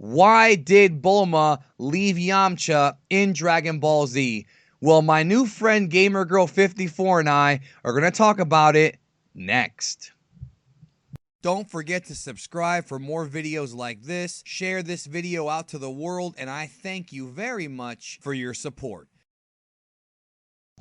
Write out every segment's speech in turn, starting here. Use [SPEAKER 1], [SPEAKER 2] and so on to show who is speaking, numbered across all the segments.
[SPEAKER 1] Why did Bulma leave Yamcha in Dragon Ball Z? Well, my new friend GamerGirl54 and I are going to talk about it next. Don't forget to subscribe for more videos like this. Share this video out to the world, and I thank you very much for your support.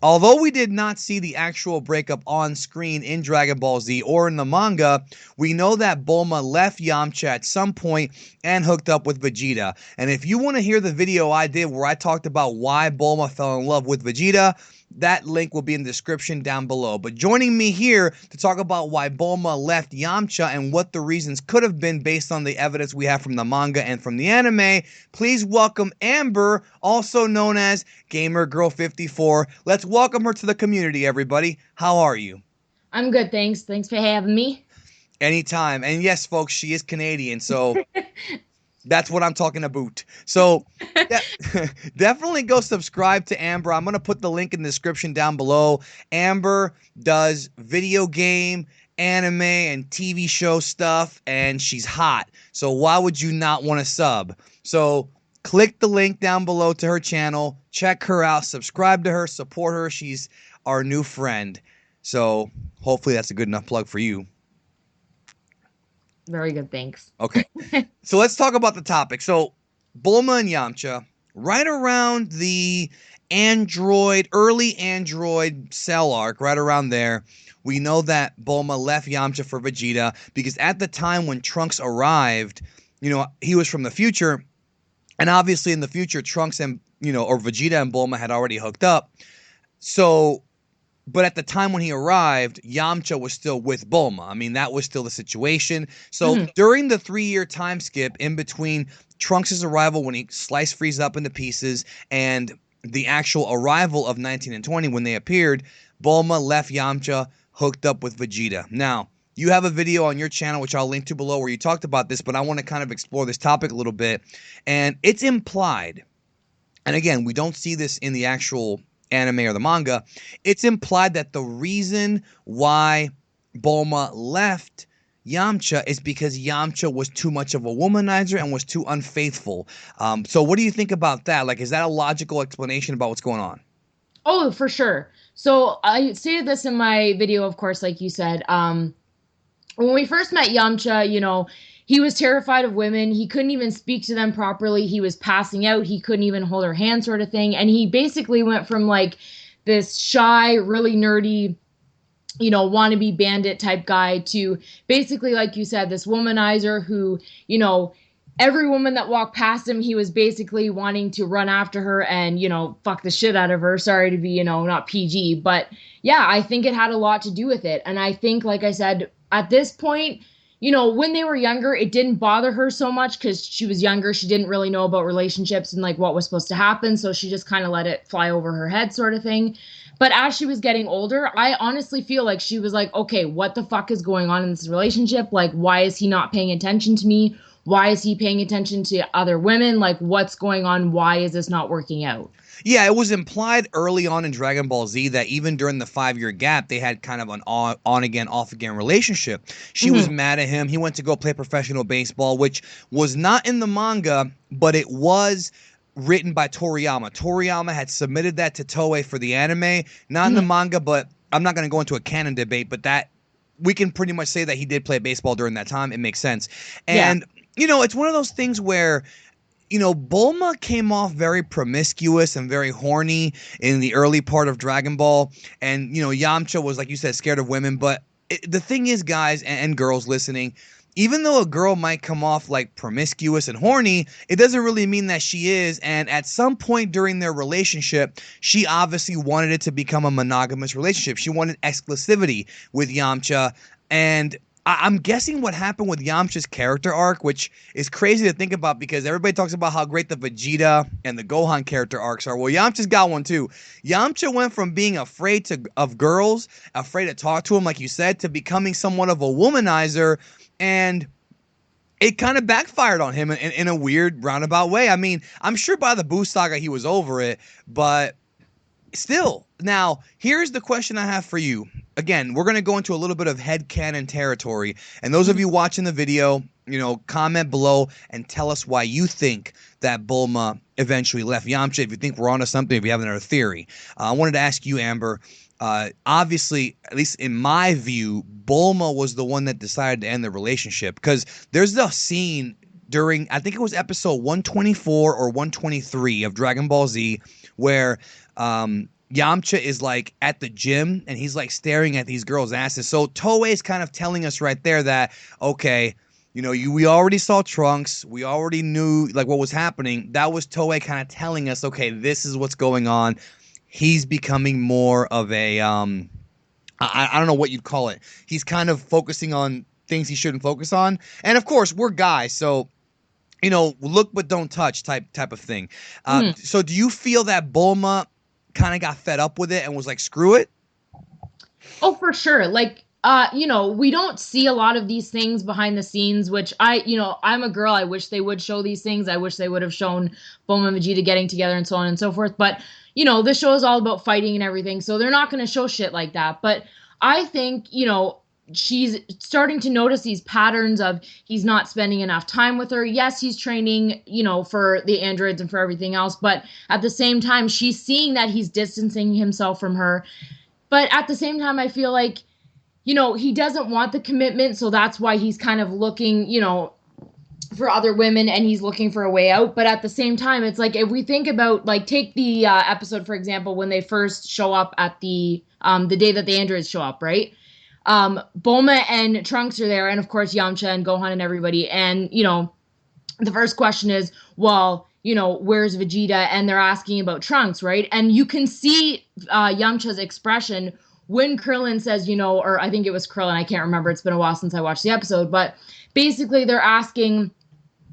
[SPEAKER 1] Although we did not see the actual breakup on screen in Dragon Ball Z or in the manga, we know that Bulma left Yamcha at some point and hooked up with Vegeta. And if you want to hear the video I did where I talked about why Bulma fell in love with Vegeta, that link will be in the description down below. But joining me here to talk about why Bulma left Yamcha and what the reasons could have been based on the evidence we have from the manga and from the anime, please welcome Amber, also known as GamerGirl54. Let's welcome her to the community, everybody. How are you?
[SPEAKER 2] I'm good, thanks. Thanks for having me.
[SPEAKER 1] Anytime. And yes, folks, she is Canadian, so that's what I'm talking about. So definitely go subscribe to Amber. I'm going to put the link in the description down below. Amber does video game, anime, and TV show stuff, and she's hot. So why would you not want to sub? So click the link down below to her channel. Check her out. Subscribe to her. Support her. She's our new friend. So hopefully that's a good enough plug for you.
[SPEAKER 2] Very good, thanks.
[SPEAKER 1] Okay, so let's talk about the topic. So, Bulma and Yamcha, right around the early Android Cell arc, right around there, we know that Bulma left Yamcha for Vegeta because at the time when Trunks arrived, he was from the future, and obviously in the future, Trunks and, or Vegeta and Bulma had already hooked up. So, but at the time when he arrived, Yamcha was still with Bulma. I mean, that was still the situation. So during the 3-year time skip in between Trunks' arrival when he sliced Frieza up into pieces and the actual arrival of 19 and 20 when they appeared, Bulma left Yamcha hooked up with Vegeta. Now, you have a video on your channel, which I'll link to below, where you talked about this, but I want to kind of explore this topic a little bit. And it's implied, and again, we don't see this in the actual anime or the manga, it's implied that the reason why Bulma left Yamcha is because Yamcha was too much of a womanizer and was too unfaithful. So what do you think about that? Like, is that a logical explanation about what's going on?
[SPEAKER 2] Oh, for sure. So I stated this in my video, of course, like you said. When we first met Yamcha, he was terrified of women. He couldn't even speak to them properly. He was passing out. He couldn't even hold her hand, sort of thing. And he basically went from like this shy, really nerdy, wannabe bandit type guy to basically, like you said, this womanizer who, every woman that walked past him, he was basically wanting to run after her and, fuck the shit out of her. Sorry to be, not PG. But yeah, I think it had a lot to do with it. And I think, like I said, at this point, when they were younger, it didn't bother her so much because she was younger. She didn't really know about relationships and like what was supposed to happen. So she just kind of let it fly over her head, sort of thing. But as she was getting older, I honestly feel like she was like, okay, what the fuck is going on in this relationship? Like, why is he not paying attention to me? Why is he paying attention to other women? Like, what's going on? Why is this not working out?
[SPEAKER 1] Yeah, it was implied early on in Dragon Ball Z that even during the 5-year gap, they had kind of an on-again, off-again relationship. She was mad at him. He went to go play professional baseball, which was not in the manga, but it was written by Toriyama. Toriyama had submitted that to Toei for the anime, not in the manga, but I'm not going to go into a canon debate, but that we can pretty much say that he did play baseball during that time. It makes sense. And, it's one of those things where Bulma came off very promiscuous and very horny in the early part of Dragon Ball. And, Yamcha was, like you said, scared of women. But the thing is, guys and girls listening, even though a girl might come off like promiscuous and horny, it doesn't really mean that she is. And at some point during their relationship, she obviously wanted it to become a monogamous relationship. She wanted exclusivity with Yamcha. And I'm guessing what happened with Yamcha's character arc, which is crazy to think about because everybody talks about how great the Vegeta and the Gohan character arcs are. Well, Yamcha's got one too. Yamcha went from being afraid of girls, afraid to talk to them, like you said, to becoming somewhat of a womanizer, and it kind of backfired on him in a weird roundabout way. I mean, I'm sure by the Boo saga he was over it, but still. Now, here's the question I have for you. Again, we're going to go into a little bit of headcanon territory. And those of you watching the video, comment below and tell us why you think that Bulma eventually left Yamcha. If you think we're onto something, if you have another theory. I wanted to ask you, Amber. Obviously, at least in my view, Bulma was the one that decided to end the relationship, because there's the scene during, I think it was episode 124 or 123 of Dragon Ball Z, where Yamcha is like at the gym and he's like staring at these girls' asses. So Toei's kind of telling us right there that, okay, we already saw Trunks. We already knew like what was happening. That was Toei kind of telling us, okay, this is what's going on. He's becoming more of a I don't know what you'd call it. He's kind of focusing on things he shouldn't focus on. And of course, we're guys, so look but don't touch type of thing. So do you feel that Bulma kind of got fed up with it and was like, screw it?
[SPEAKER 2] Oh, for sure. Like, we don't see a lot of these things behind the scenes, which I'm a girl. I wish they would show these things. I wish they would have shown Bulma and Vegeta getting together and so on and so forth. But, this show is all about fighting and everything. So they're not going to show shit like that. But I think, she's starting to notice these patterns of he's not spending enough time with her. Yes, he's training, for the androids and for everything else. But at the same time, she's seeing that he's distancing himself from her. But at the same time, I feel like, he doesn't want the commitment. So that's why he's kind of looking, for other women, and he's looking for a way out. But at the same time, it's like, if we think about, like, take the episode, for example, when they first show up at the day that the androids show up, right? Bulma and Trunks are there, and of course Yamcha and Gohan and everybody. And, the first question is, well, where's Vegeta? And they're asking about Trunks, right? And you can see Yamcha's expression when Krillin says, or I think it was Krillin, I can't remember, it's been a while since I watched the episode, but basically they're asking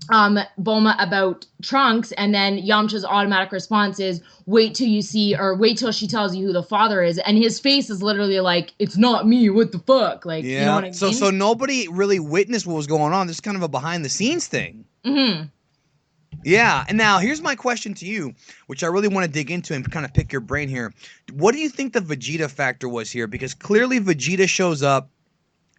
[SPEAKER 2] Bulma about Trunks, and then Yamcha's automatic response is, wait till she tells you who the father is. And his face is literally like, it's not me, what the fuck? Like,
[SPEAKER 1] yeah.
[SPEAKER 2] You know what I mean?
[SPEAKER 1] So nobody really witnessed what was going on. This is kind of a behind the scenes thing.
[SPEAKER 2] Mm-hmm.
[SPEAKER 1] Yeah, and now here's my question to you, which I really want to dig into and kind of pick your brain here. What do you think the Vegeta factor was here? Because clearly Vegeta shows up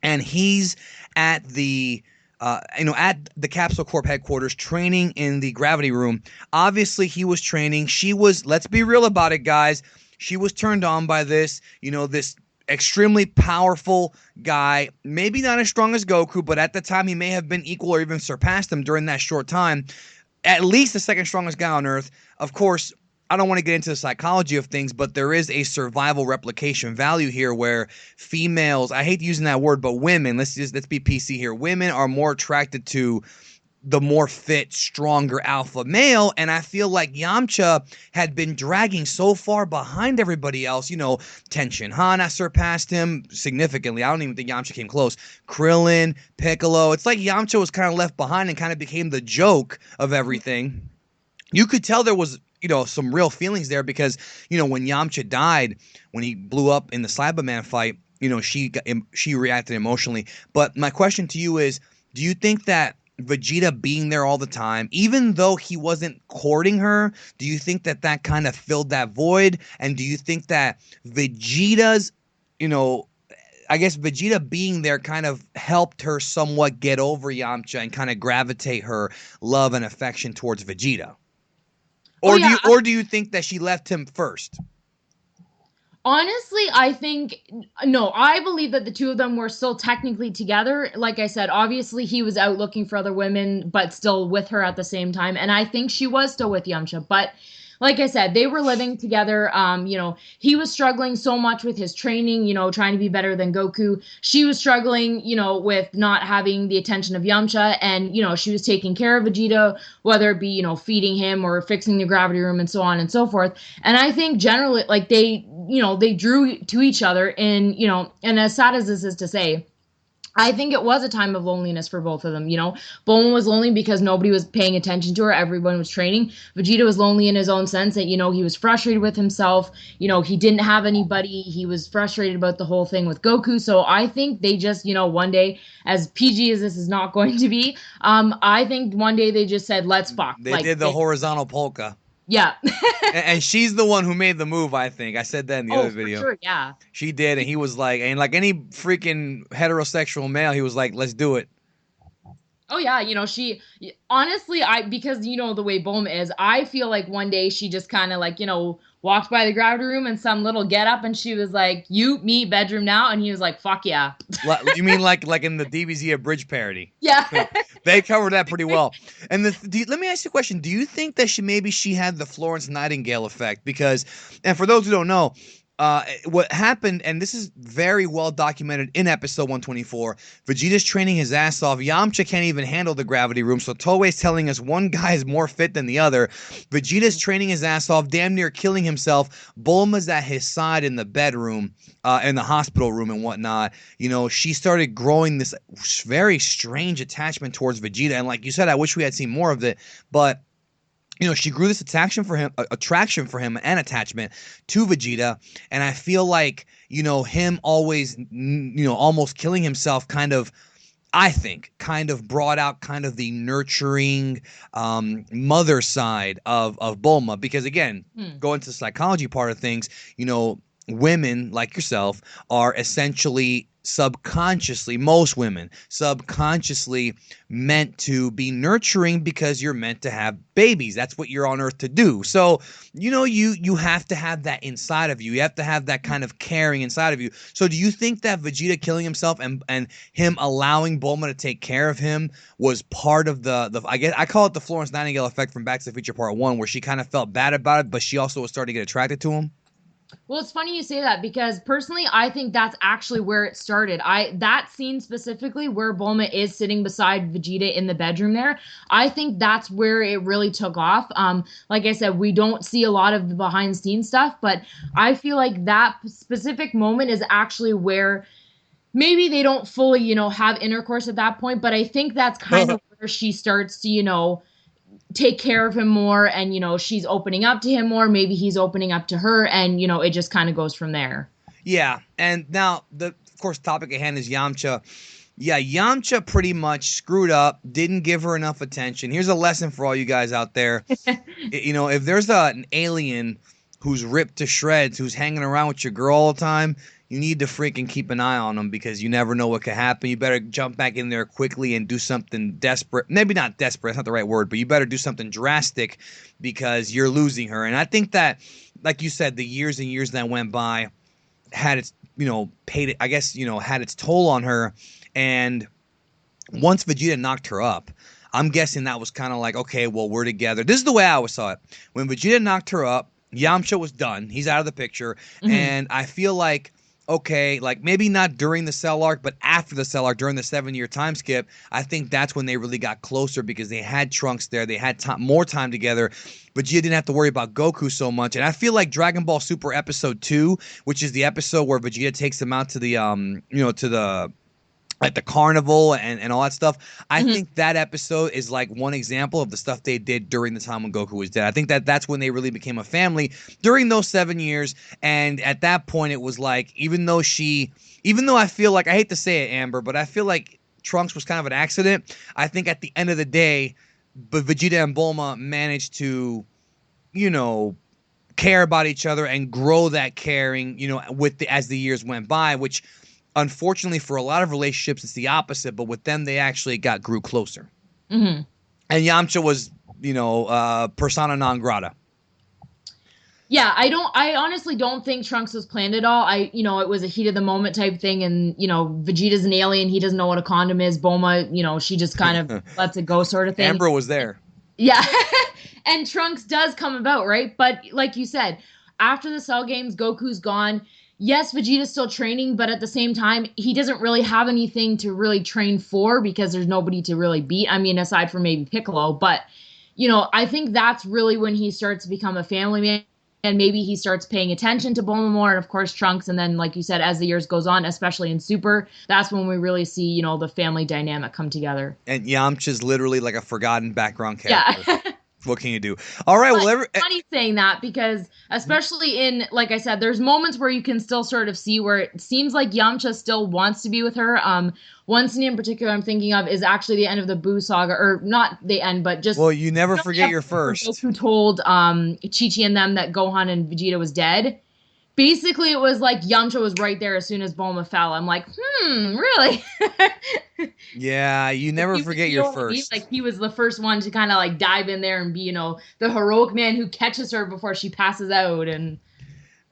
[SPEAKER 1] and he's at the at the Capsule Corp headquarters, training in the gravity room. Obviously, he was training. She was, let's be real about it, guys. She was turned on by this, this extremely powerful guy. Maybe not as strong as Goku, but at the time he may have been equal or even surpassed him during that short time. At least the second strongest guy on Earth. Of course, I don't want to get into the psychology of things, but there is a survival replication value here where females, I hate using that word, but women, let's be PC here. Women are more attracted to the more fit, stronger alpha male. And I feel like Yamcha had been dragging so far behind everybody else. Tenshin Han surpassed him significantly. I don't even think Yamcha came close. Krillin, Piccolo. It's like Yamcha was kind of left behind and kind of became the joke of everything. You could tell there was some real feelings there, because, when Yamcha died, when he blew up in the Cyberman fight, she reacted emotionally. But my question to you is, do you think that Vegeta being there all the time, even though he wasn't courting her, do you think that kind of filled that void? And do you think that Vegeta's, Vegeta being there kind of helped her somewhat get over Yamcha and kind of gravitate her love and affection towards Vegeta? Or do you think that she left him first?
[SPEAKER 2] Honestly, I believe that the two of them were still technically together. Like I said, obviously he was out looking for other women, but still with her at the same time. And I think she was still with Yamcha. But like I said, they were living together. He was struggling so much with his training, trying to be better than Goku. She was struggling, with not having the attention of Yamcha. And, she was taking care of Vegeta, whether it be, feeding him or fixing the gravity room and so on and so forth. And I think generally, like, they drew to each other. And, and as sad as this is to say, I think it was a time of loneliness for both of them. Bulma was lonely because nobody was paying attention to her. Everyone was training. Vegeta was lonely in his own sense that, he was frustrated with himself. He didn't have anybody. He was frustrated about the whole thing with Goku. So I think they just, one day, as PG as this is not going to be, I think one day they just said, let's fuck.
[SPEAKER 1] They did the horizontal polka.
[SPEAKER 2] Yeah.
[SPEAKER 1] And she's the one who made the move, I think. I said that in the other video.
[SPEAKER 2] For sure, yeah.
[SPEAKER 1] She did, and he was like, and like any freaking heterosexual male, he was like, let's do it.
[SPEAKER 2] Oh yeah, she honestly, because the way Bulma is, I feel like one day she just kind of like, walked by the gravity room and some little get up and she was like, "You, me, bedroom now," and he was like, "Fuck yeah."
[SPEAKER 1] You mean like in the DBZ Abridged parody?
[SPEAKER 2] Yeah.
[SPEAKER 1] They covered that pretty well. And let me ask you a question. Do you think that she had the Florence Nightingale effect? Because, and for those who don't know, what happened, and this is very well documented in episode 124, Vegeta's training his ass off. Yamcha can't even handle the gravity room, so Toei's telling us one guy is more fit than the other. Vegeta's training his ass off, damn near killing himself. Bulma's at his side in the bedroom, in the hospital room and whatnot. She started growing this very strange attachment towards Vegeta, and like you said, I wish we had seen more of it, but she grew this attraction for him and attachment to Vegeta. And I feel like, him always, almost killing himself I think kind of brought out kind of the nurturing mother side of Bulma. Because again, going to the psychology part of things, women like yourself are essentially most women subconsciously meant to be nurturing because you're meant to have babies. That's what you're on earth to do. So, you have to have that inside of you. You have to have that kind of caring inside of you. So do you think that Vegeta killing himself and him allowing Bulma to take care of him was part of the I guess I call it the Florence Nightingale effect from Back to the Future Part 1, where she kind of felt bad about it, but she also was starting to get attracted to him?
[SPEAKER 2] Well, it's funny you say that because personally, I think that's actually where it started. That scene specifically where Bulma is sitting beside Vegeta in the bedroom there, I think that's where it really took off. Like I said, we don't see a lot of the behind the scenes stuff, but I feel like that specific moment is actually where maybe they don't fully, have intercourse at that point, but I think that's kind of where she starts to, take care of him more, and she's opening up to him more, maybe he's opening up to her, and it just kind of goes from there.
[SPEAKER 1] Yeah. And now the of course topic at hand is Yamcha. Yeah, Yamcha pretty much screwed up, didn't give her enough attention. Here's a lesson for all you guys out there. If there's an alien who's ripped to shreds, who's hanging around with your girl all the time, you need to freaking keep an eye on them, because you never know what could happen. You better jump back in there quickly and do something desperate. Maybe not desperate, that's not the right word, but you better do something drastic, because you're losing her. And I think that, like you said, the years and years that went by had its, paid it, I guess, had its toll on her. And once Vegeta knocked her up, I'm guessing that was kind of like, okay, well, we're together. This is the way I always saw it. When Vegeta knocked her up, Yamcha was done. He's out of the picture. Mm-hmm. And I feel like, okay, like maybe not during the Cell arc, but after the Cell arc, during the 7-year time skip, I think that's when they really got closer, because they had Trunks there. They had more time together. Vegeta didn't have to worry about Goku so much. And I feel like Dragon Ball Super Episode 2, which is the episode where Vegeta takes him out to the, to the, like the carnival and all that stuff. I think that episode is like one example of the stuff they did during the time when Goku was dead. I think that's when they really became a family, during those 7 years. And at that point, it was like, even though I feel like, I hate to say it, Amber, but I feel like Trunks was kind of an accident. I think at the end of the day, but Vegeta and Bulma managed to, care about each other and grow that caring, as the years went by, which, unfortunately for a lot of relationships, it's the opposite, but with them, they actually grew closer. Mm-hmm. And Yamcha was, persona non grata.
[SPEAKER 2] Yeah, I honestly don't think Trunks was planned at all. It was a heat of the moment type thing, and, Vegeta's an alien, he doesn't know what a condom is. Bulma, she just kind of lets it go sort of thing.
[SPEAKER 1] Amber was there.
[SPEAKER 2] Yeah. And Trunks does come about, right? But like you said, after the Cell games, Goku's gone. Yes, Vegeta's still training, but at the same time, he doesn't really have anything to really train for, because there's nobody to really beat. I mean, aside from maybe Piccolo. But, I think that's really when he starts to become a family man, and maybe he starts paying attention to Bulma more, and of course Trunks. And then, like you said, as the years goes on, especially in Super, that's when we really see, the family dynamic come together.
[SPEAKER 1] And Yamcha's literally like a forgotten background character.
[SPEAKER 2] Yeah.
[SPEAKER 1] What can you do? All right. Well,
[SPEAKER 2] it's funny saying that, because especially in, like I said, there's moments where you can still sort of see where it seems like Yamcha still wants to be with her. One scene in particular I'm thinking of is actually the end of the Buu saga, or not the end, but just.
[SPEAKER 1] Well, you never forget your first.
[SPEAKER 2] Who told Chi-Chi and them that Gohan and Vegeta was dead. basically, it was like Yamcha was right there as soon as Bulma fell. I'm like, really?
[SPEAKER 1] Yeah, you never
[SPEAKER 2] He was,
[SPEAKER 1] forget
[SPEAKER 2] you
[SPEAKER 1] your
[SPEAKER 2] know what I mean?
[SPEAKER 1] first.
[SPEAKER 2] Like he was the first one to kind of like dive in there and be, the heroic man who catches her before she passes out. And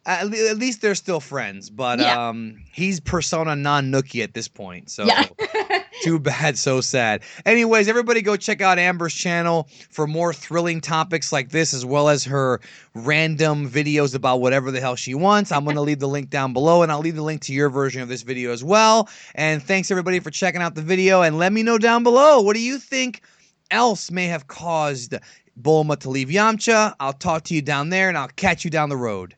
[SPEAKER 1] At least they're still friends, but
[SPEAKER 2] yeah,
[SPEAKER 1] he's persona non nookie at this point.
[SPEAKER 2] yeah.
[SPEAKER 1] So too bad, so sad. Anyways, everybody go check out Amber's channel for more thrilling topics like this, as well as her random videos about whatever the hell she wants. I'm going to leave the link down below, and I'll leave the link to your version of this video as well. And thanks everybody for checking out the video, and let me know down below, what do you think else may have caused Bulma to leave Yamcha? I'll talk to you down there, and I'll catch you down the road.